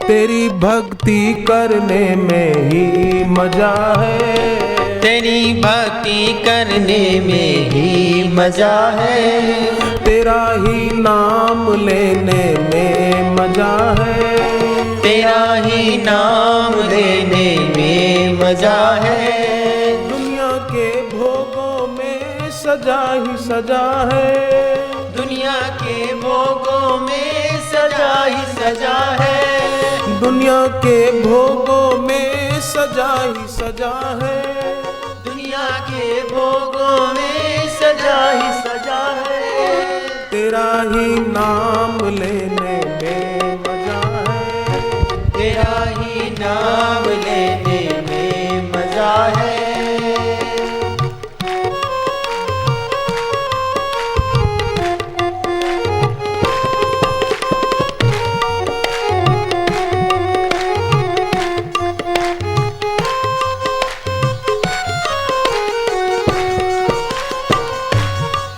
तेरी भक्ति करने में ही मजा है, तेरी भक्ति करने में ही मजा है। तेरा ही नाम लेने में मजा है, तेरा ही नाम लेने में मजा है। दुनिया के भोगों में सजा ही सजा है, दुनिया के भोगों में सजा ही सजा है। दुनिया के भोगों में सजा ही सजा है, दुनिया के भोगों में सजा ही सजा है। तेरा ही नाम लेने में मजा है, तेरा ही नाम लेने में मजा है।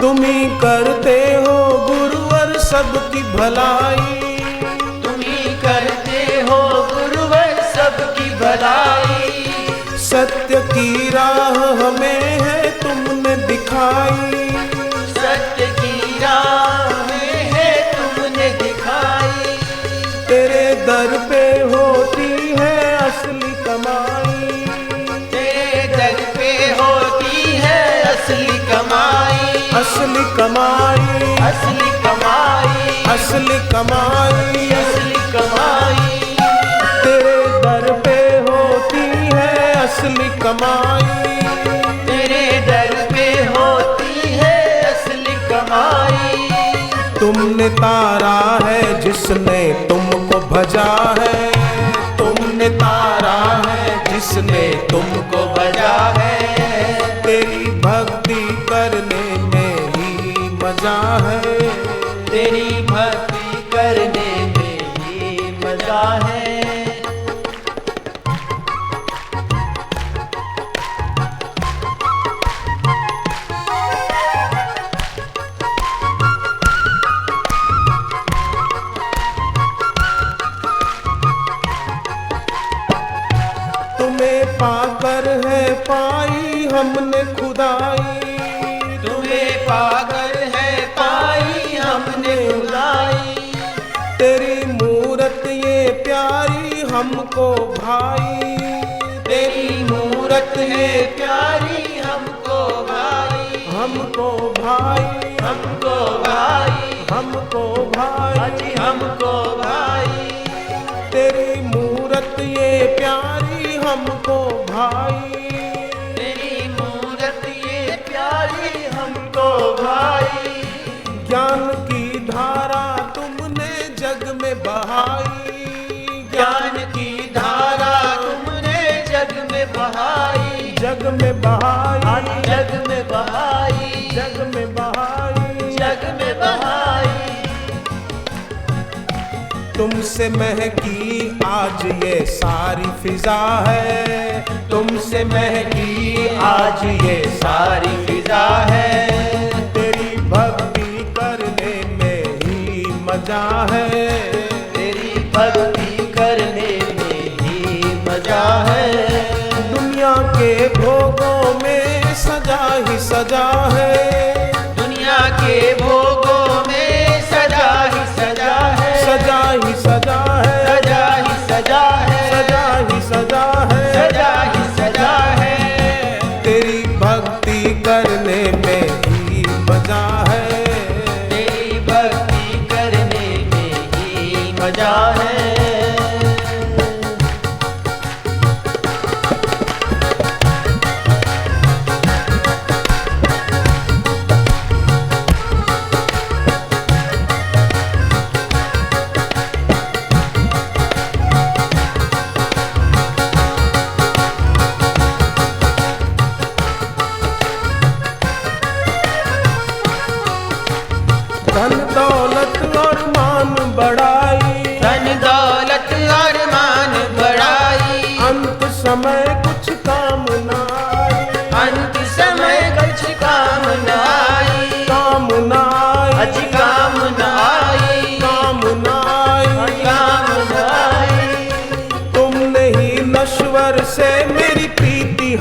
तुम ही करते हो गुरुवर सबकी भलाई, तुम ही करते हो गुरुवर सबकी भलाई। सत्य की राह हमें है तुमने दिखाई, सत्य की राह में है तुमने दिखाई। तेरे दर पे होती है असली कमाई, तेरे दर पे होती है असली कमाई। असली कमाई, असली कमाई, असली कमाई, असली कमाई। तेरे दर पे होती है असली कमाई, तेरे दर पे होती है असली कमाई। तुमने तारा है जिसने तुमको भजा है, तुमने तारा है जिसने तुमको बजा है। तेरी भक्ति करने में ही मजा है, तेरी भक्ति करने में ही मजा है। तुम्हें पाकर है पाई हमने खुदाई, तुम्हें पाकर है पाई हमने खुदाई। तेरी मूरत ये प्यारी हमको भाई, तेरी मूरत है प्यारी हमको भाई। हमको भाई, हमको भाई, हमको भाई, हाजी हमको भाई। तेरी मूरत ये प्यारी हमको भाई, तेरी मूरत ये प्यारी हमको भाई। ज्ञान की धारा तुमने जग में बहाई, ज्ञान की धारा तुमने जग में बहाई। जग में बहाई, जग में बहाई, जग में बहाई, जग में बहाई। तुमसे महकी आज ये सारी फिजा है, तुमसे महकी आज ये सारी फिजा है। तेरी भक्ति करने में ही मजा है, तेरी भक्ति करने में ही मजा है। दुनिया के भोगों में सजा ही सजा है, दुनिया के भोगों में सजा ही सजा है। सजा ही सजा है, सजा ही सजा है। सजा ही सजा है, सजा ही सजा है। तेरी भक्ति करने में ही मजा है, तेरी भक्ति करने में ही मजा है।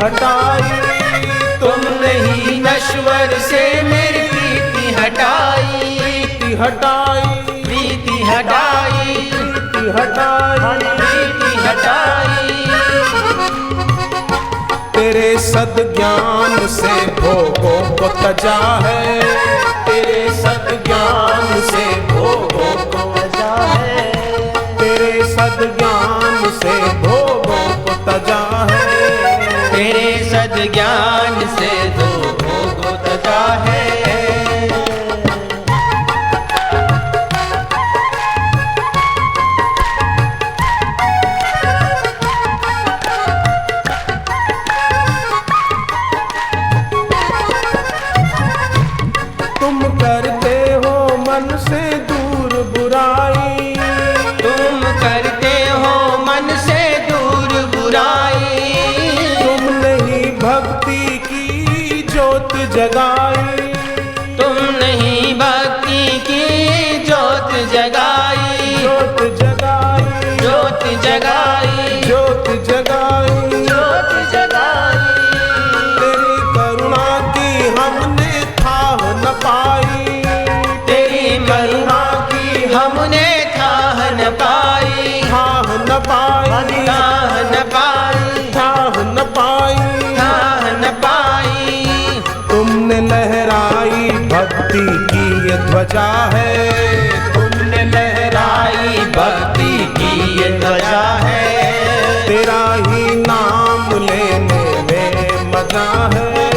हटाई, तुमने ही नश्वर से मेरी प्रीति हटाई, प्रीति हटाई, प्रीति हटाई, प्रीति हटाई, प्रीति हटाई। तेरे सद्ज्ञान से भोगों को तजा है, तेरे सद्ज्ञान से भोगों को तजा है, तेरे सद्ज्ञान से भोगों को तजा है, तेरे सद्ज्ञान से भोगों को तजा है। तुम करते हो मन से दूर बुराई, तुम करते हो मन से दूर बुराई, तुमने ही भक्ति की ज्योत जगाई, तुम नहीं भक्ति की ज्योत जगाई, ज्योत जगाई, ज्योत जगाई, ज्योत जगाई, ज्योत जगाई। तेरी करुणा की हमने थाह न पाई, तेरी करुणा की हमने थाह न पाई, थाह न पाई, थाह न पाई, थाह न पाई, थाह न पाई। तुमने लहराई भक्ति की ये ध्वजा है, तुमने लहराई भक्ति की ये ध्वजा है, तेरा ही नाम लेने में मजा है,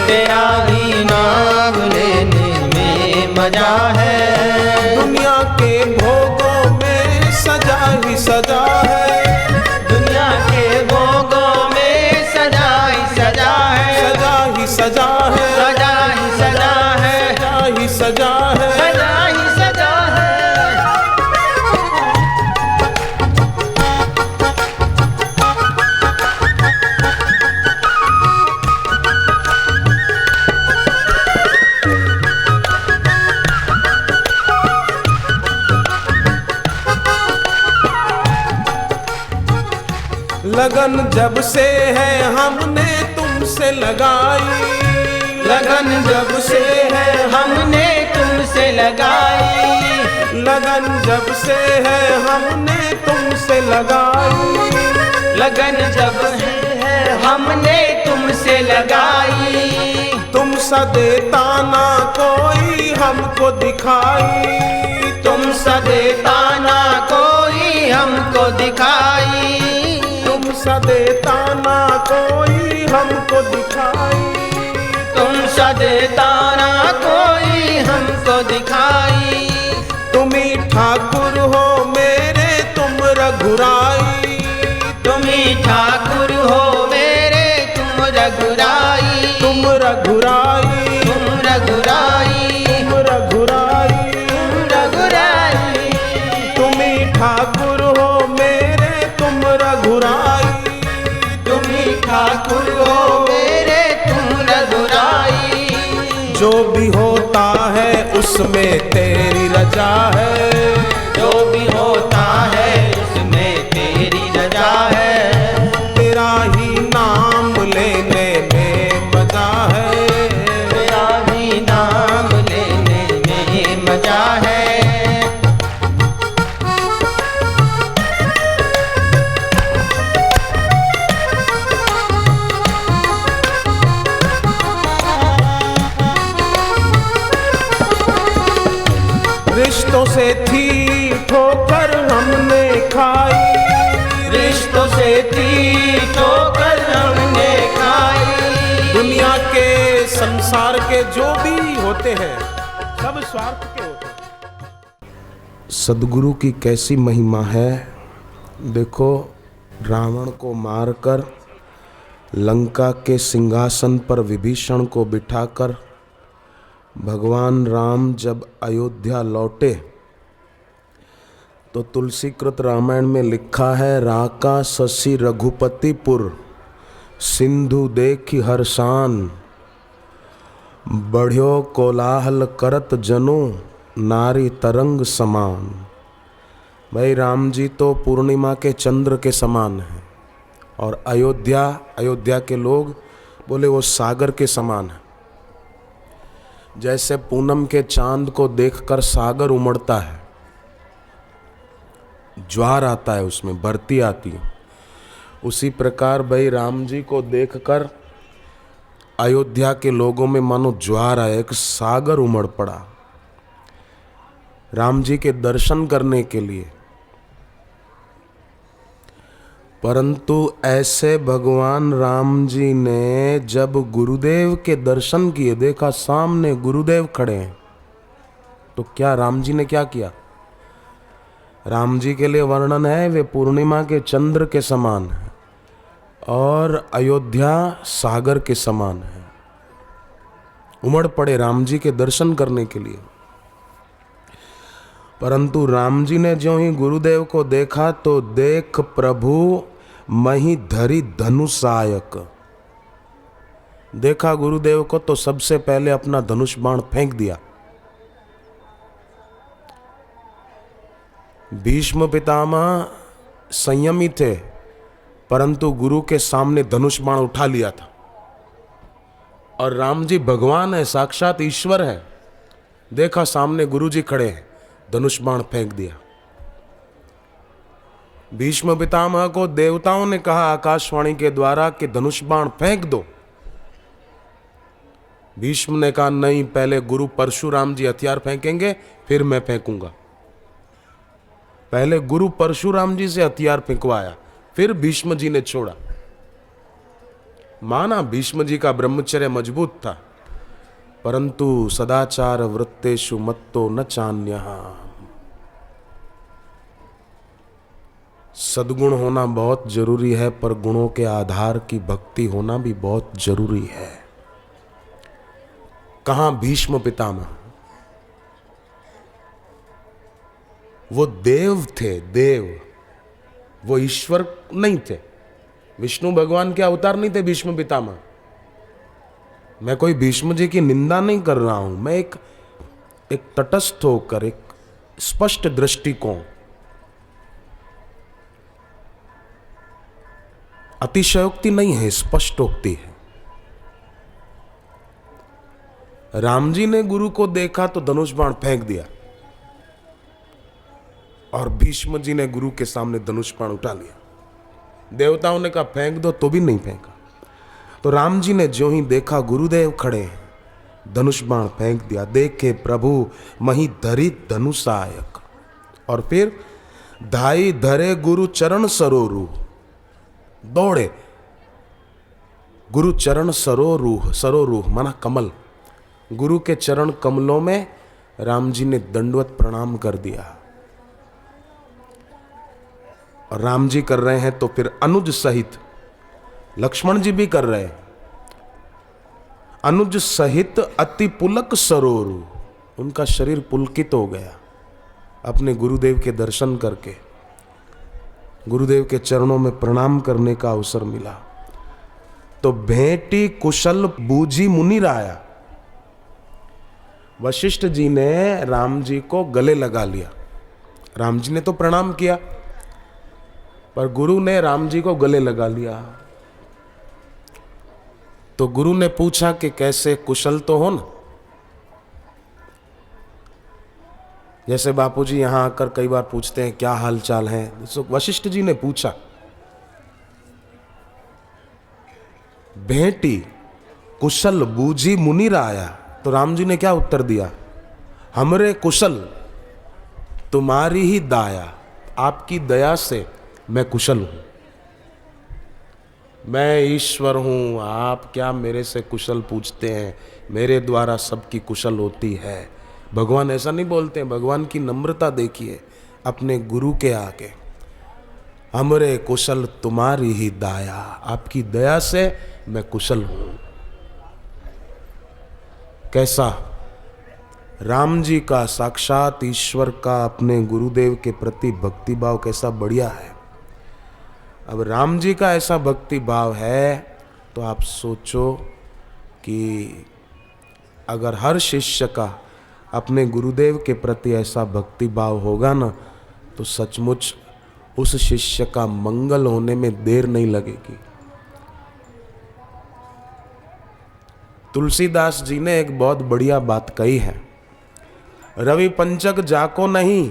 तेरा ही नाम लेने में मजा है। दुनिया के भोगों में सजा ही सजा है, दुनिया के भोगों में सजा ही सजा है, सजा ही सजा है, सजा ही सजा है, सजा ही सजा है। सजा ही सजा है। लगन जब से है हमने तुमसे लगाई, लगन जब से है हमने तुमसे लगाई, लगन जब से है हमने तुमसे लगाई, लगन जब से है हमने तुमसे लगाई, तुम सा देता ना कोई हमको दिखाई, तुम सा देता ना कोई हमको दिखाई, तुम सा देता ना कोई हमको दिखाई, तुम सा देता ना कोई हमको दिखाई। तुम ही ठाकुर हो मेरे तुम रघुराई, तुम ही ठाकुर हो मेरे तुम रघुराई, तुम रघुराई, तुम रघुराई, तुम रघुराई, तुम रघुराई। तुम ही ठाकुर हो मेरे तुम रघुराई, तुम ही ठाकुर हो मेरे तुम रघुराई। जो भी होता है उसमें तेरी रजा है, जो भी होता है उसमें तेरी रजा है, तेरा ही नाम लेने में मजा है, तेरा ही नाम लेने में मजा है। रिश्तों से थी ठोकर हमने खाई, रिश्तों से थी ठोकर हमने खाई, दुनिया के संसार के जो भी होते हैं सब स्वार्थ के होते हैं। सद्गुरु की कैसी महिमा है, देखो रावण को मारकर लंका के सिंहासन पर विभीषण को बिठाकर भगवान राम जब अयोध्या लौटे तो तुलसीकृत रामायण में लिखा है, राका शशि रघुपतिपुर सिंधु देखी हर्षान, बढ़्यो कोलाहल करत जनो नारी तरंग समान। भाई राम जी तो पूर्णिमा के चंद्र के समान हैं और अयोध्या के लोग बोले वो सागर के समान है। जैसे पूनम के चांद को देखकर सागर उमड़ता है, ज्वार आता है, उसमें भरती आती है, उसी प्रकार भाई राम जी को देखकर अयोध्या के लोगों में मानो ज्वार आया, एक सागर उमड़ पड़ा राम जी के दर्शन करने के लिए। परंतु ऐसे भगवान राम जी ने जब गुरुदेव के दर्शन किए, देखा सामने गुरुदेव खड़े हैं, तो क्या राम जी ने क्या किया? राम जी के लिए वर्णन है वे पूर्णिमा के चंद्र के समान है और अयोध्या सागर के समान है। उमड़ पड़े राम जी के दर्शन करने के लिए। परंतु राम जी ने ज्यों ही गुरुदेव को देखा तो देख प्रभु मही धरी धनुषायक। देखा गुरुदेव को तो सबसे पहले अपना धनुष बाण फेंक दिया। भीष्म पितामह संयमी थे, परंतु गुरु के सामने धनुष बाण उठा लिया था। और राम जी भगवान है, साक्षात ईश्वर है। देखा सामने गुरु जी खड़े हैं, धनुष बाण फेंक दिया। भीष्म पितामह को देवताओं ने कहा आकाशवाणी के द्वारा कि धनुष बाण फेंक दो। भीष्म ने कहा नहीं, पहले गुरु परशुराम जी हथियार फेंकेंगे फिर मैं फेंकूंगा। पहले गुरु परशुराम जी से हथियार फेंकवाया, फिर भीष्म जी ने छोड़ा। माना भीष्म जी का ब्रह्मचर्य मजबूत था, परंतु सदाचार वृत्तेषु मत्तो न चान्यः। सद्गुण होना बहुत जरूरी है, पर गुणों के आधार की भक्ति होना भी बहुत जरूरी है। कहां भीष्म पितामह? वो देव थे, देव, वो ईश्वर नहीं थे। विष्णु भगवान के अवतार नहीं थे भीष्म पितामह। मैं कोई भीष्म जी की निंदा नहीं कर रहा हूं, मैं एक तटस्थ होकर, एक स्पष्ट दृष्टिकोण, अतिशयोक्ति नहीं है, स्पष्टोक्ति है। राम जी ने गुरु को देखा तो धनुष बाण फेंक दिया और भीष्म जी ने गुरु के सामने धनुष बाण उठा लिया। देवताओं ने कहा फेंक दो, तो भी नहीं फेंका। तो राम जी ने ज्यों ही देखा गुरुदेव खड़े हैं, धनुष बाण फेंक दिया। देखे प्रभु मही धरी धनुषायक। और फिर धाई धरे गुरु चरण सरोरू, दौड़े गुरु चरण सरोरूह, सरोरूह माना कमल, गुरु के चरण कमलों में राम जी ने दंडवत प्रणाम कर दिया। और राम जी कर रहे हैं तो फिर अनुज सहित लक्ष्मण जी भी कर रहे हैं। अनुज सहित अति पुलक सरोरु, उनका शरीर पुलकित हो गया अपने गुरुदेव के दर्शन करके। गुरुदेव के चरणों में प्रणाम करने का अवसर मिला। तो भेंटी कुशल बूझी मुनि राया, वशिष्ठ जी ने राम जी को गले लगा लिया। राम जी ने तो प्रणाम किया, पर गुरु ने राम जी को गले लगा लिया। तो गुरु ने पूछा कि कैसे, कुशल तो हो ना? जैसे बापूजी यहां आकर कई बार पूछते हैं क्या हाल चाल है, तो वशिष्ठ जी ने पूछा। भेंटी कुशल बूझी मुनि राया, तो राम जी ने क्या उत्तर दिया? हमरे कुशल तुम्हारी ही दाया, आपकी दया से मैं कुशल हूं। मैं ईश्वर हूं, आप क्या मेरे से कुशल पूछते हैं? मेरे द्वारा सबकी कुशल होती है। भगवान ऐसा नहीं बोलते हैं। भगवान की नम्रता देखिए अपने गुरु के आगे। हमरे कुशल तुम्हारी ही दाया, आपकी दया से मैं कुशल हूं। कैसा राम जी का, साक्षात ईश्वर का अपने गुरुदेव के प्रति भक्ति भाव कैसा बढ़िया है। अब राम जी का ऐसा भक्ति भाव है तो आप सोचो कि अगर हर शिष्य का अपने गुरुदेव के प्रति ऐसा भक्ति भाव होगा ना, तो सचमुच उस शिष्य का मंगल होने में देर नहीं लगेगी। तुलसीदास जी ने एक बहुत बढ़िया बात कही है, रवि पंचक जाको नहीं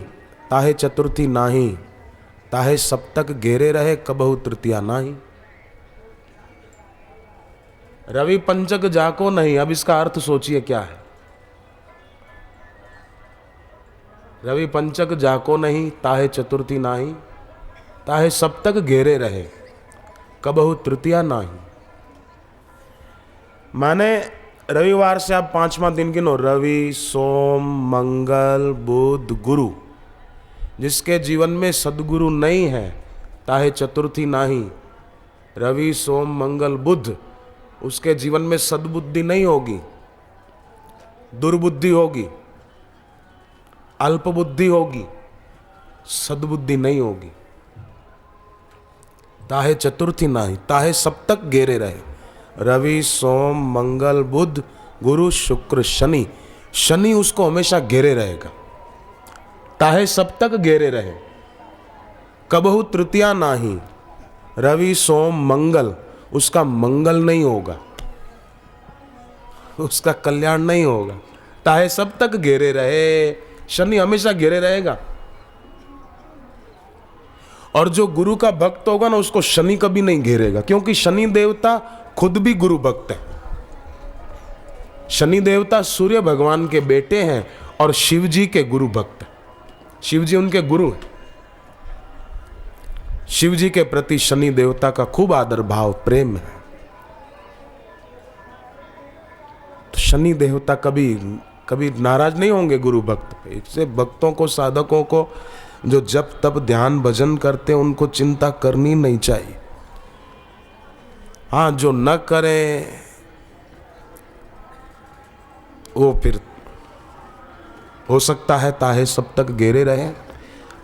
ताहे चतुर्थी नाही, ताहे सप्तक घेरे रहे कबहु तृतीया नाही। रवि पंचक जाको नहीं, अब इसका अर्थ सोचिए क्या है। रवि पंचक जाको नहीं ताहे चतुर्थी नाही, ताहे सप्तक घेरे रहे कबहु तृतीया नाही। माने रविवार से आप 5वां दिन गिनो, रवि सोम मंगल बुध गुरु। जिसके जीवन में सद्गुरु नहीं है ताहे चतुर्थी नाही, रवि सोम मंगल बुध, उसके जीवन में सद्बुद्धि नहीं होगी, दुर्बुद्धि होगी, अल्पबुद्धि होगी, सद्बुद्धि नहीं होगी। ताहे चतुर्थी नाही, ताहे सप्तक घेरे रहे, रवि सोम मंगल बुध गुरु शुक्र शनि, शनि उसको हमेशा घेरे रहेगा। ताहे सप्तक घेरे रहे कबहु तृतीया नाही, रवि सोम मंगल, उसका मंगल नहीं होगा, उसका कल्याण नहीं होगा। ताहे सप्तक घेरे रहे, शनि हमेशा घेरे रहेगा। और जो गुरु का भक्त होगा ना, उसको शनि कभी नहीं घेरेगा, क्योंकि शनि देवता खुद भी गुरु भक्त है। शनि देवता सूर्य भगवान के बेटे हैं और शिव जी के गुरु भक्त हैं। शिव जी उनके गुरु हैं। शिव जी के प्रति शनि देवता का खूब आदर भाव प्रेम है। तो शनि देवता कभी नाराज नहीं होंगे गुरु भक्त पे। इससे भक्तों को, साधकों को जो जब तब ध्यान भजन करते हैं, उनको चिंता करनी नहीं चाहिए। हाँ, जो न करें वो फिर हो सकता है ताहे सब तक घेरे रहे।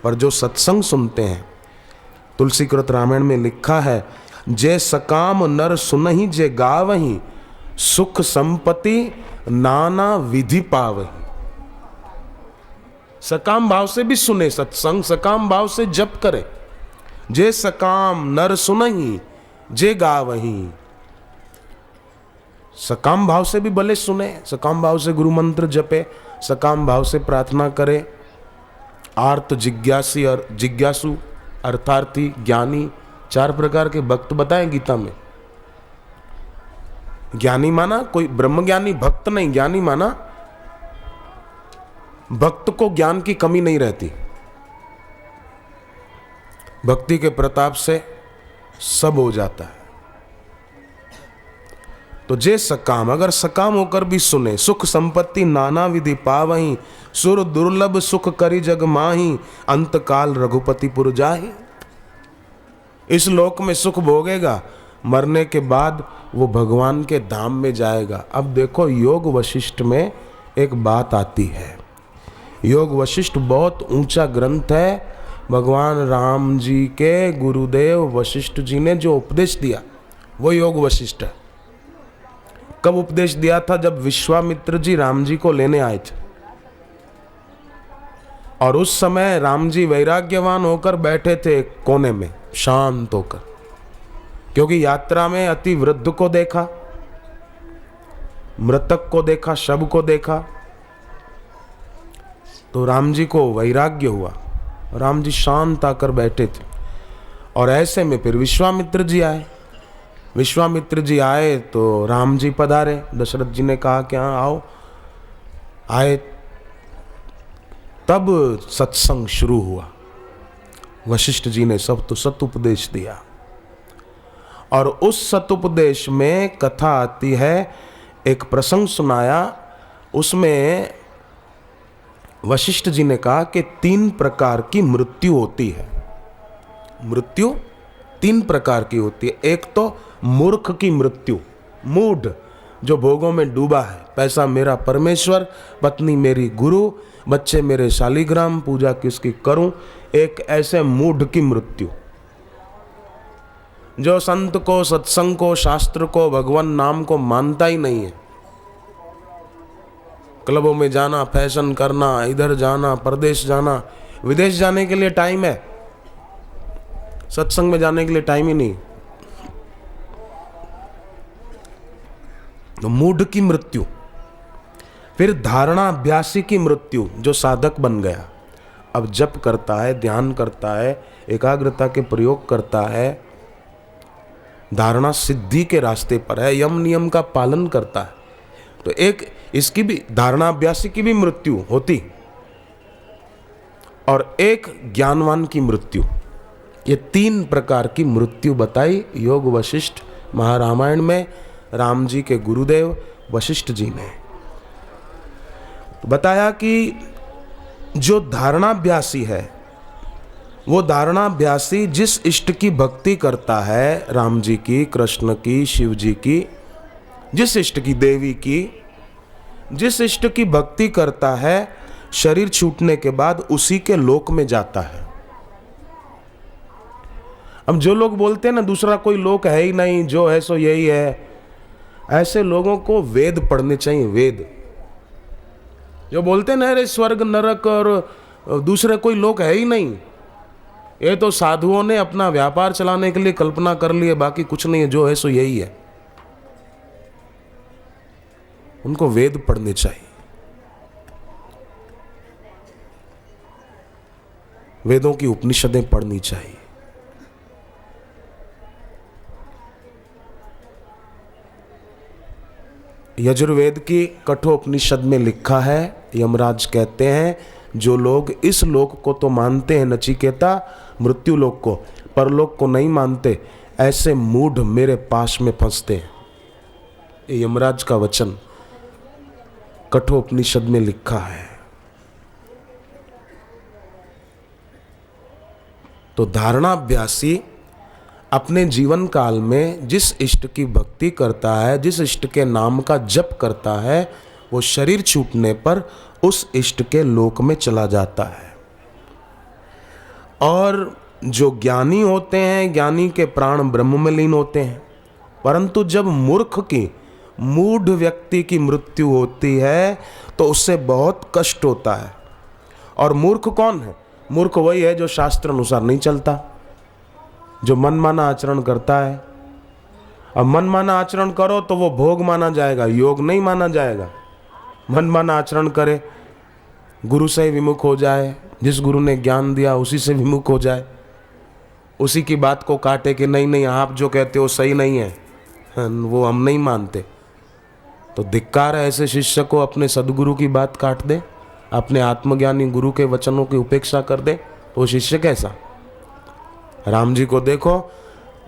पर जो सत्संग सुनते हैं, तुलसीकृत रामायण में लिखा है, जे सकाम नर सुनहि जे गावहि, सुख संपत्ति नाना विधि पावहि। सकाम भाव से भी सुने सत्संग, सकाम भाव से जप करे। जे सकाम नर सुनहि जे गावहि, सकाम भाव से भी भले सुने, सकाम भाव से गुरु मंत्र जपे, सकाम भाव से प्रार्थना करे। आर्त जिज्ञासी और जिज्ञासु, अर्थार्थी, ज्ञानी, 4 प्रकार के भक्त बताएं गीता में। ज्ञानी माना कोई ब्रह्मज्ञानी भक्त नहीं, ज्ञानी माना भक्त को ज्ञान की कमी नहीं रहती, भक्ति के प्रताप से सब हो जाता है। तो जे सकाम, अगर सकाम होकर भी सुने, सुख संपत्ति नाना विधि पावहि, सुर दुर्लभ सुख करी जग माही, अंत काल रघुपति पुर जाहि। इस लोक में सुख भोगेगा, मरने के बाद वो भगवान के धाम में जाएगा। अब देखो, योग वशिष्ठ में एक बात आती है। योग वशिष्ठ बहुत ऊंचा ग्रंथ है। भगवान राम जी के गुरुदेव वशिष्ठ जी ने जो उपदेश दिया वो योग वशिष्ठ है। कब उपदेश दिया था? जब विश्वामित्र जी राम जी को लेने आए थे, और उस समय राम जी वैराग्यवान होकर बैठे थे एक कोने में शांत होकर, क्योंकि यात्रा में अति वृद्ध को देखा, मृतक को देखा, शव को देखा, तो राम जी को वैराग्य हुआ। राम जी शांत आकर बैठे थे, और ऐसे में फिर विश्वामित्र जी आए। विश्वामित्र जी आए तो राम जी पधारे। दशरथ जी ने कहा कि हाँ आओ। आए, तब सत्संग शुरू हुआ। वशिष्ठ जी ने सब तो सतुपदेश दिया, और उस सतुपदेश में कथा आती है, एक प्रसंग सुनाया। उसमें वशिष्ठ जी ने कहा कि 3 प्रकार की मृत्यु होती है। मृत्यु 3 प्रकार की होती है। एक तो मूर्ख की मृत्यु, मूढ़, जो भोगों में डूबा है। पैसा मेरा परमेश्वर, पत्नी मेरी गुरु, बच्चे मेरे शालिग्राम, पूजा किसकी करूं। एक ऐसे मूढ़ की मृत्यु, जो संत को, सत्संग को, शास्त्र को, भगवान नाम को मानता ही नहीं है। क्लबों में जाना, फैशन करना, इधर जाना, प्रदेश जाना, विदेश जाने के लिए टाइम है, सत्संग में जाने के लिए टाइम ही नहीं। तो मूढ़ की मृत्यु, फिर धारणा अभ्यासी की मृत्यु, जो साधक बन गया, अब जप करता है, ध्यान करता है, एकाग्रता के प्रयोग करता है, धारणा सिद्धि के रास्ते पर है, यम नियम का पालन करता है, तो एक इसकी भी धारणा अभ्यासी की भी मृत्यु होती, और एक ज्ञानवान की मृत्यु। ये 3 प्रकार की मृत्यु बताई योग वशिष्ठ महारामायण में राम जी के गुरुदेव वशिष्ठ जी ने। बताया कि जो धारणाभ्यासी है, वो धारणाभ्यासी जिस इष्ट की भक्ति करता है, राम जी की, कृष्ण की, शिव जी की, जिस इष्ट की, देवी की, जिस इष्ट की भक्ति करता है, शरीर छूटने के बाद उसी के लोक में जाता है। अब जो लोग बोलते हैं ना दूसरा कोई लोक है ही नहीं, जो है सो यही है, ऐसे लोगों को वेद पढ़ने चाहिए। वेद जो बोलते हैं ना अरे स्वर्ग नरक और दूसरे कोई लोक है ही नहीं, ये तो साधुओं ने अपना व्यापार चलाने के लिए कल्पना कर ली है, बाकी कुछ नहीं है, जो है सो यही है। उनको वेद पढ़ने चाहिए। वेदों की उपनिषदें पढ़नी चाहिए। यजुर्वेद की कठोपनिषद में लिखा है, यमराज कहते हैं जो लोग इस लोक को तो मानते हैं नचिकेता, मृत्यु लोक को, परलोक को नहीं मानते, ऐसे मूढ़ मेरे पास में फंसते हैं। ये यमराज का वचन कठोपनिषद में लिखा है। तो धारणाभ्यासी अपने जीवन काल में जिस इष्ट की भक्ति करता है, जिस इष्ट के नाम का जप करता है, वो शरीर छूटने पर उस इष्ट के लोक में चला जाता है। और जो ज्ञानी होते हैं, ज्ञानी के प्राण ब्रह्म में लीन होते हैं। परंतु जब मूर्ख की, मूढ़ व्यक्ति की मृत्यु होती है तो उससे बहुत कष्ट होता है। और मूर्ख कौन है? मूर्ख वही है जो शास्त्र अनुसार नहीं चलता, जो मनमाना आचरण करता है। अब मनमाना आचरण करो तो वो भोग माना जाएगा, योग नहीं माना जाएगा। मनमाना आचरण करे, गुरु से विमुख हो जाए, जिस गुरु ने ज्ञान दिया उसी से विमुख हो जाए, उसी की बात को काटे कि नहीं नहीं आप जो कहते हो सही नहीं है, वो हम नहीं मानते, तो धिक्कार है ऐसे शिष्य को अपने सदगुरु की बात काट दे, अपने आत्मज्ञानी गुरु के वचनों की उपेक्षा कर दे, तो वो शिष्य कैसा? राम जी को देखो,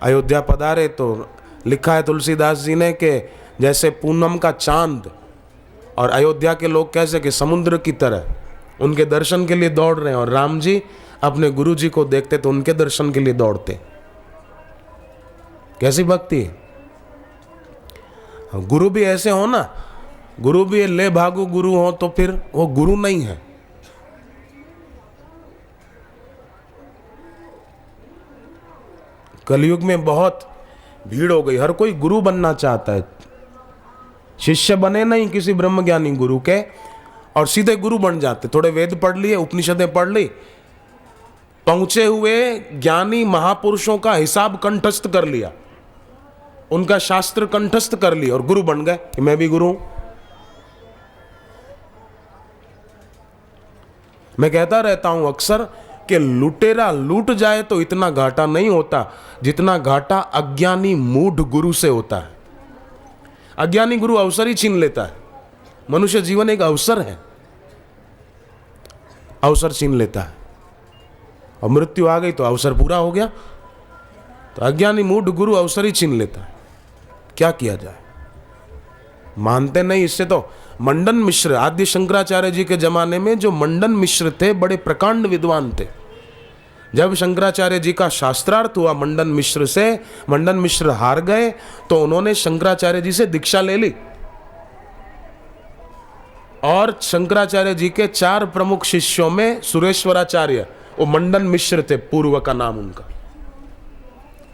अयोध्या पधारे तो लिखा है तुलसीदास जी ने कि जैसे पूनम का चांद, और अयोध्या के लोग कैसे कि समुद्र की तरह उनके दर्शन के लिए दौड़ रहे हैं, और राम जी अपने गुरु जी को देखते तो उनके दर्शन के लिए दौड़ते। कैसी भक्ति है? गुरु भी ऐसे हो ना, गुरु भी ले भागु गुरु हो तो फिर वो गुरु नहीं है। कलयुग में बहुत भीड़ हो गई, हर कोई गुरु बनना चाहता है, शिष्य बने नहीं किसी ब्रह्मज्ञानी गुरु के और सीधे गुरु बन जाते। थोड़े वेद पढ़ लिए, उपनिषदें पढ़ ली, पहुंचे हुए ज्ञानी महापुरुषों का हिसाब कंठस्थ कर लिया, उनका शास्त्र कंठस्थ कर लिया और गुरु बन गए कि मैं भी गुरु हूं। मैं कहता रहता हूं अक्सर कि लुटेरा लूट जाए तो इतना घाटा नहीं होता जितना घाटा अज्ञानी मूढ़ गुरु से होता है। अज्ञानी गुरु अवसर ही छीन लेता है। मनुष्य जीवन एक अवसर है, अवसर छीन लेता है और मृत्यु आ गई तो अवसर पूरा हो गया। तो अज्ञानी मूढ़ गुरु अवसर ही छीन लेता है। क्या किया जाए? मानते नहीं। इससे तो मंडन मिश्र, आद्य शंकराचार्य जी के जमाने में जो मंडन मिश्र थे, बड़े प्रकांड विद्वान थे। जब शंकराचार्य जी का शास्त्रार्थ हुआ मंडन मिश्र से, मंडन मिश्र हार गए तो उन्होंने शंकराचार्य जी से दीक्षा ले ली और शंकराचार्य जी के 4 प्रमुख शिष्यों में सुरेश्वराचार्य, वो मंडन मिश्र थे, पूर्व का नाम उनका,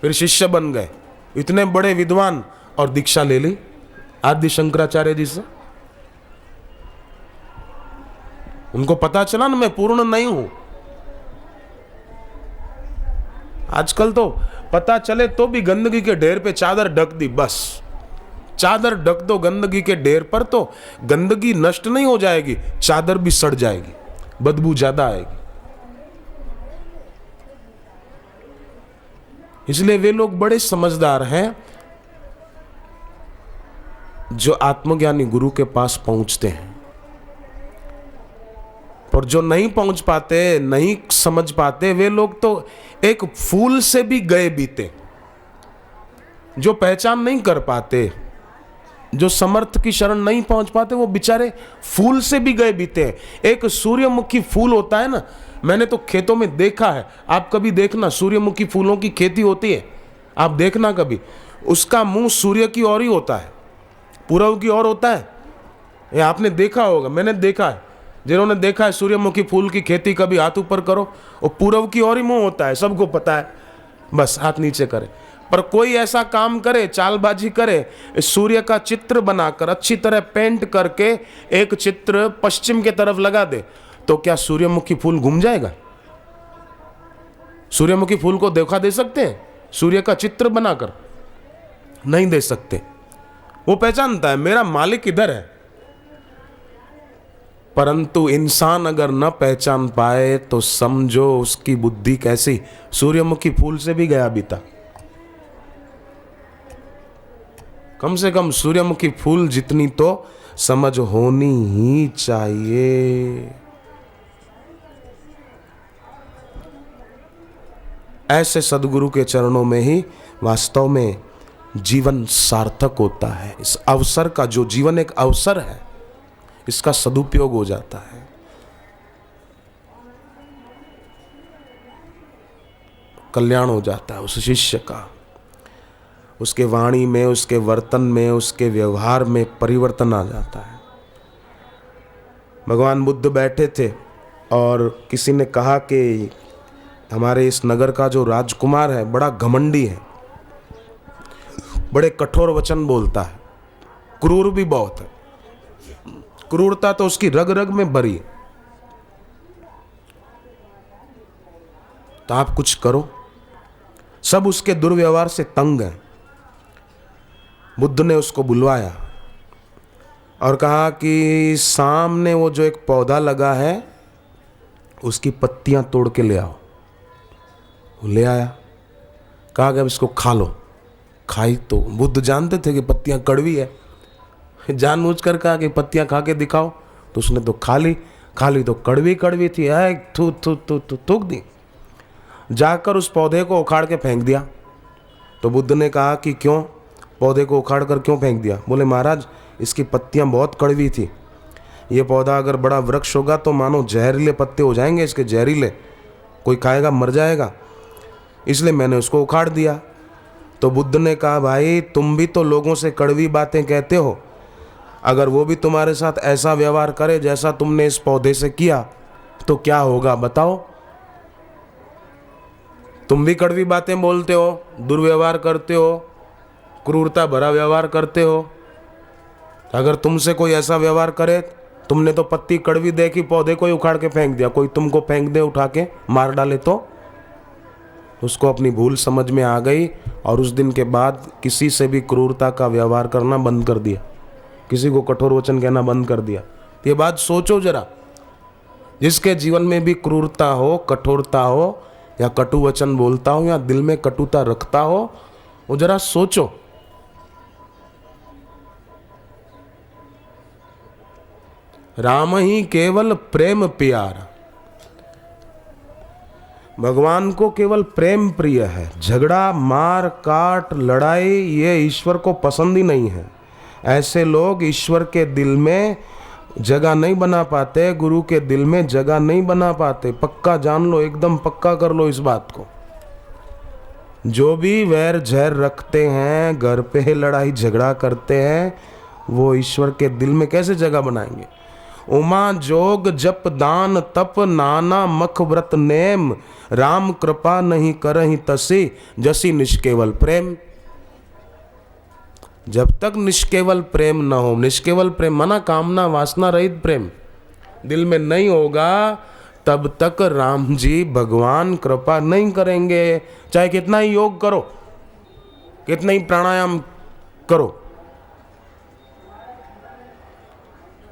फिर शिष्य बन गए। इतने बड़े विद्वान और दीक्षा ले ली आदि शंकराचार्य जी से। उनको पता चला ना मैं पूर्ण नहीं हूं, आजकल तो पता चले तो भी गंदगी के ढेर पे चादर ढक दी, बस चादर ढक दो गंदगी के ढेर पर, तो गंदगी नष्ट नहीं हो जाएगी, चादर भी सड़ जाएगी, बदबू ज्यादा आएगी। इसलिए वे लोग बड़े समझदार हैं जो आत्मज्ञानी गुरु के पास पहुंचते हैं। और जो नहीं पहुंच पाते, नहीं समझ पाते, वे लोग तो एक फूल से भी गए बीते। जो पहचान नहीं कर पाते, जो समर्थ की शरण नहीं पहुंच पाते, वो बेचारे फूल से भी गए बीते हैं। एक सूर्यमुखी फूल होता है ना, मैंने तो खेतों में देखा है, आप कभी देखना, सूर्यमुखी फूलों की खेती होती है, आप देखना कभी, उसका मुंह सूर्य की ओर ही होता है, पूरब की ओर होता है। ये आपने देखा होगा, मैंने देखा है, जिन्होंने देखा है सूर्यमुखी फूल की खेती, कभी हाथ ऊपर करो, वो पूरब की ओर ही मुंह होता है, सबको पता है, बस हाथ नीचे करे। पर कोई ऐसा काम करे, चालबाजी करे, सूर्य का चित्र बनाकर अच्छी तरह पेंट करके एक चित्र पश्चिम के तरफ लगा दे, तो क्या सूर्यमुखी फूल घूम जाएगा? सूर्यमुखी फूल को धोखा दे सकते हैं सूर्य का चित्र बनाकर? नहीं दे सकते। वो पहचानता है मेरा मालिक इधर है। परंतु इंसान अगर न पहचान पाए तो समझो उसकी बुद्धि कैसी, सूर्यमुखी फूल से भी गया बीता। कम से कम सूर्यमुखी फूल जितनी तो समझ होनी ही चाहिए। ऐसे सदगुरु के चरणों में ही वास्तव में जीवन सार्थक होता है। इस अवसर का, जो जीवन एक अवसर है, इसका सदुपयोग हो जाता है। कल्याण हो जाता है उस शिष्य का, उसके वाणी में, उसके वर्तन में, उसके व्यवहार में परिवर्तन आ जाता है। भगवान बुद्ध बैठे थे और किसी ने कहा कि हमारे इस नगर का जो राजकुमार है बड़ा घमंडी है, बड़े कठोर वचन बोलता है, क्रूर भी बहुत है, क्रूरता तो उसकी रग रग में भरी है, तो आप कुछ करो। सब उसके दुर्व्यवहार से तंग हैं। बुद्ध ने उसको बुलवाया और कहा कि सामने वो जो एक पौधा लगा है उसकी पत्तियां तोड़ के ले आओ। वो ले आया, कहा कि अब इसको खा लो। खाई तो बुद्ध जानते थे कि पत्तियां कड़वी है, जानबूझकर कहा कि पत्तियां खा के दिखाओ, तो उसने तो खा ली तो कड़वी कड़वी थी, थूक दी। जाकर उस पौधे को उखाड़ के फेंक दिया। तो बुद्ध ने कहा कि क्यों पौधे को उखाड़ कर क्यों फेंक दिया? बोले महाराज इसकी पत्तियां बहुत कड़वी थी, ये पौधा अगर बड़ा वृक्ष होगा तो मानो जहरीले पत्ते हो जाएंगे इसके, जहरीले, कोई खाएगा मर जाएगा, इसलिए मैंने उसको उखाड़ दिया। तो बुद्ध ने कहा भाई तुम भी तो लोगों से कड़वी बातें कहते हो, अगर वो भी तुम्हारे साथ ऐसा व्यवहार करे जैसा तुमने इस पौधे से किया तो क्या होगा बताओ? तुम भी कड़वी बातें बोलते हो, दुर्व्यवहार करते हो, क्रूरता भरा व्यवहार करते हो। अगर तुमसे कोई ऐसा व्यवहार करे, तुमने तो पत्ती कड़वी देखी, पौधे को ही उखाड़ के फेंक दिया, कोई तुमको फेंक दे उठा के मार डाले तो? उसको अपनी भूल समझ में आ गई और उस दिन के बाद किसी से भी क्रूरता का व्यवहार करना बंद कर दिया, किसी को कठोर वचन कहना बंद कर दिया। ये बात सोचो जरा, जिसके जीवन में भी क्रूरता हो, कठोरता हो, या कटु वचन बोलता हो, या दिल में कटुता रखता हो, वो जरा सोचो। राम ही केवल प्रेम प्यारा, भगवान को केवल प्रेम प्रिय है। झगड़ा, मार काट, लड़ाई ये ईश्वर को पसंद ही नहीं है। ऐसे लोग ईश्वर के दिल में जगह नहीं बना पाते, गुरु के दिल में जगह नहीं बना पाते। पक्का जान लो, एकदम पक्का कर लो इस बात को। जो भी वैर झैर रखते हैं, घर पे लड़ाई झगड़ा करते हैं, वो ईश्वर के दिल में कैसे जगह बनाएंगे? उमा जोग जप दान तप नाना मख व्रत नेम, राम कृपा नहीं करहि तसी जसी निष्केवल प्रेम। जब तक निष्केवल प्रेम न हो, निष्केवल प्रेम माना कामना वासना रहित प्रेम दिल में नहीं होगा, तब तक राम जी भगवान कृपा नहीं करेंगे। चाहे कितना ही योग करो, कितना ही प्राणायाम करो,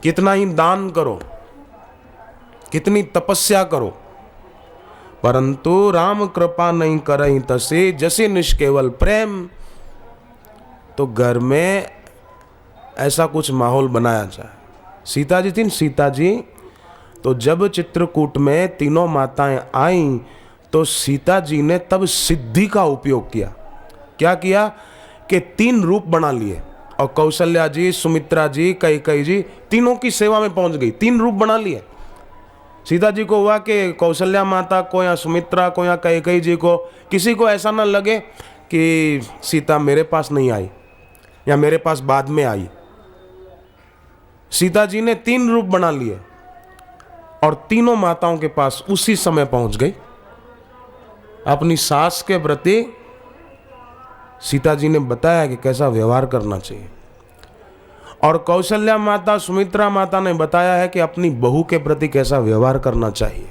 कितना ही दान करो, कितनी तपस्या करो, परंतु राम कृपा नहीं करई तसे जैसे निष्केवल प्रेम। तो घर में ऐसा कुछ माहौल बनाया जाए। सीता जी थी, सीता जी तो जब चित्रकूट में तीनों माताएं आईं तो सीता जी ने तब सिद्धि का उपयोग किया। क्या किया कि 3 रूप बना लिए, और कौशल्या जी, सुमित्रा जी, कैकेयी जी तीनों की सेवा में पहुंच गई। 3 रूप बना लिए। सीता जी को हुआ कि कौशल्या माता को या सुमित्रा को या कैकेयी जी को किसी को ऐसा ना लगे कि सीता मेरे पास नहीं आई या मेरे पास बाद में आई। सीता जी ने 3 रूप बना लिए और तीनों माताओं के पास उसी समय पहुंच गई। अपनी सास के प्रति सीता जी ने बताया कि कैसा व्यवहार करना चाहिए, और कौशल्या माता, सुमित्रा माता ने बताया है कि अपनी बहू के प्रति कैसा व्यवहार करना चाहिए।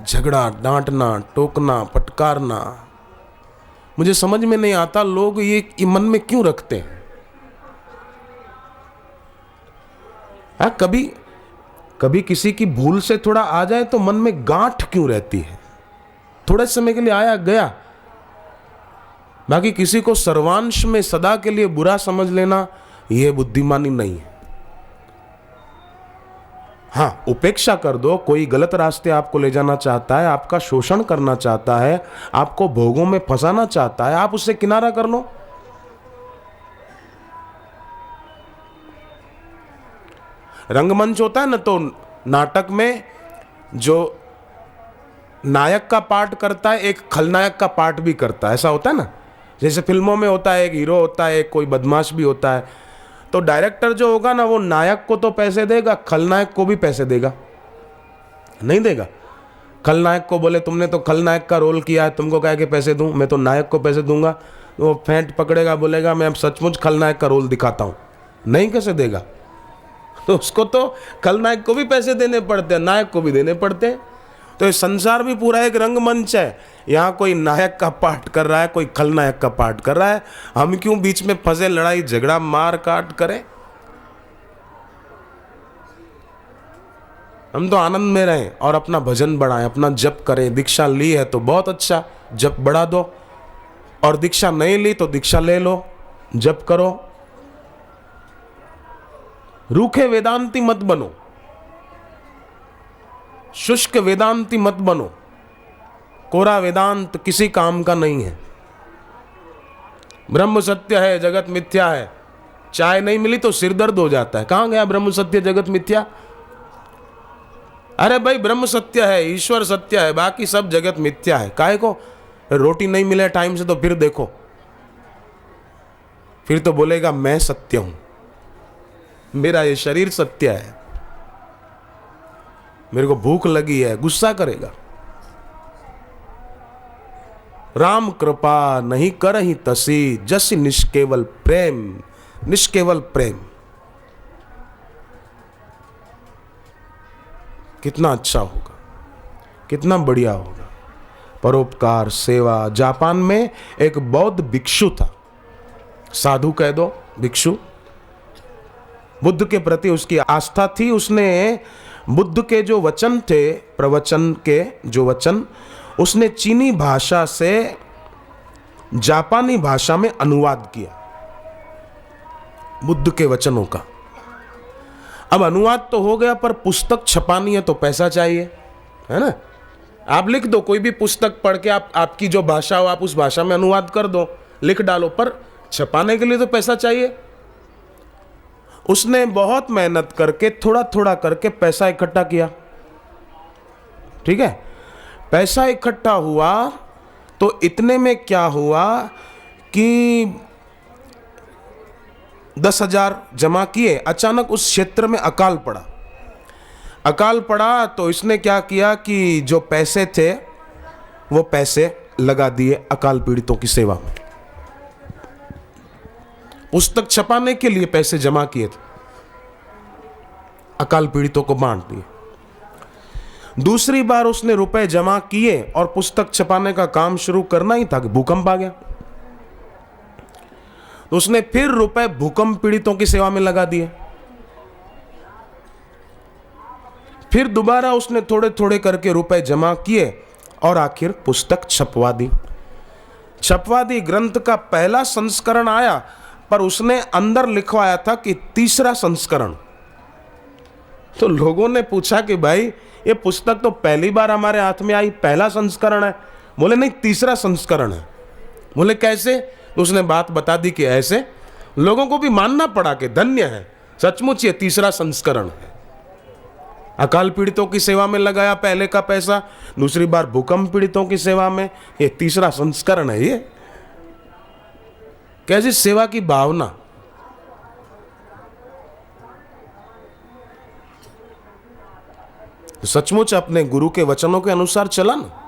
झगड़ा, डांटना, टोकना, फटकारना, मुझे समझ में नहीं आता लोग ये मन में क्यों रखते हैं। हाँ, कभी किसी की भूल से थोड़ा आ जाए तो मन में गांठ क्यों रहती है। थोड़े समय के लिए आया गया, बाकी किसी को सर्वांश में सदा के लिए बुरा समझ लेना यह बुद्धिमानी नहीं है। हाँ, उपेक्षा कर दो। कोई गलत रास्ते आपको ले जाना चाहता है, आपका शोषण करना चाहता है, आपको भोगों में फंसाना चाहता है, आप उससे किनारा कर लो। रंगमंच होता है ना, तो नाटक में जो नायक का पार्ट करता है एक खलनायक का पार्ट भी करता है, ऐसा होता है ना। जैसे फिल्मों में होता है, एक हीरो होता है, एक कोई बदमाश भी होता है। तो डायरेक्टर जो होगा ना, वो नायक को तो पैसे देगा, खलनायक को भी पैसे देगा? नहीं देगा। खलनायक को बोले तुमने तो खलनायक का रोल किया है, तुमको क्या के पैसे दूं? मैं तो नायक को पैसे दूंगा। वो फेंट पकड़ेगा, बोलेगा मैं अब सचमुच खलनायक का रोल दिखाता हूं। नहीं, कैसे देगा? तो उसको तो खलनायक को भी पैसे देने पड़ते हैं, नायक को भी देने पड़ते हैं। तो ये संसार भी पूरा एक रंगमंच है। यहाँ कोई नायक का पार्ट कर रहा है, कोई खलनायक का पार्ट कर रहा है। हम क्यों बीच में फंसे, लड़ाई झगड़ा मार काट करें? हम तो आनंद में रहें और अपना भजन बढ़ाएं, अपना जप करें। दीक्षा ली है तो बहुत अच्छा, जप बढ़ा दो, और दीक्षा नहीं ली तो दीक्षा ले लो, जप करो। रूखे वेदांती मत बनो, शुष्क वेदांती मत बनो। कोरा वेदांत किसी काम का नहीं है। ब्रह्म सत्य है, जगत मिथ्या है। चाय नहीं मिली तो सिर दर्द हो जाता है। कहां गया ब्रह्म सत्य जगत मिथ्या? अरे भाई, ब्रह्म सत्य है, ईश्वर सत्य है, बाकी सब जगत मिथ्या है। काहे को? रोटी नहीं मिले टाइम से तो फिर देखो, फिर तो बोलेगा मैं सत्य हूं, मेरा ये शरीर सत्य है, मेरे को भूख लगी है, गुस्सा करेगा। राम कृपा नहीं करहि तसी जस निष्केवल प्रेम। निष्केवल प्रेम कितना अच्छा होगा, कितना बढ़िया होगा। परोपकार, सेवा। जापान में एक बौद्ध भिक्षु था, साधु कह दो, भिक्षु। बुद्ध के प्रति उसकी आस्था थी। उसने बुद्ध के जो वचन थे, प्रवचन के जो वचन, उसने चीनी भाषा से जापानी भाषा में अनुवाद किया बुद्ध के वचनों का। अब अनुवाद तो हो गया, पर पुस्तक छपानी है तो पैसा चाहिए, है ना। आप लिख दो, कोई भी पुस्तक पढ़ के आपकी जो भाषा हो आप उस भाषा में अनुवाद कर दो, लिख डालो, पर छपाने के लिए तो पैसा चाहिए। उसने बहुत मेहनत करके थोड़ा थोड़ा करके पैसा इकट्ठा किया। ठीक है, पैसा इकट्ठा हुआ तो इतने में क्या हुआ कि 10,000 जमा किए। अचानक उस क्षेत्र में अकाल पड़ा। अकाल पड़ा तो इसने क्या किया कि जो पैसे थे वो पैसे लगा दिए अकाल पीड़ितों की सेवा में। पुस्तक छपाने के लिए पैसे जमा किए थे। अकाल पीड़ितों को बांट दिए। दूसरी बार उसने रुपए जमा किए और पुस्तक छपाने का काम शुरू करना ही था कि भूकंप आ गया। तो उसने फिर रुपए भूकंप पीड़ितों की सेवा में लगा दिए। फिर दोबारा उसने थोड़े थोड़े करके रुपए जमा किए और आखिर पुस्तक छपवा दी। ग्रंथ का पहला संस्करण आया, पर उसने अंदर लिखवाया था कि तीसरा संस्करण। तो लोगों ने पूछा कि भाई ये पुस्तक तो पहली बार हमारे हाथ में आई, पहला संस्करण है। बोले नहीं, तीसरा संस्करण है। बोले कैसे? तो उसने बात बता दी कि ऐसे। लोगों को भी मानना पड़ा कि धन्य है, सचमुच ये तीसरा संस्करण है। अकाल पीड़ितों की सेवा में लगाया पहले का पैसा, दूसरी बार भूकंप पीड़ितों की सेवा में, ये तीसरा संस्करण है। ये कैसी सेवा की भावना। तो सचमुच अपने गुरु के वचनों के अनुसार चला ना।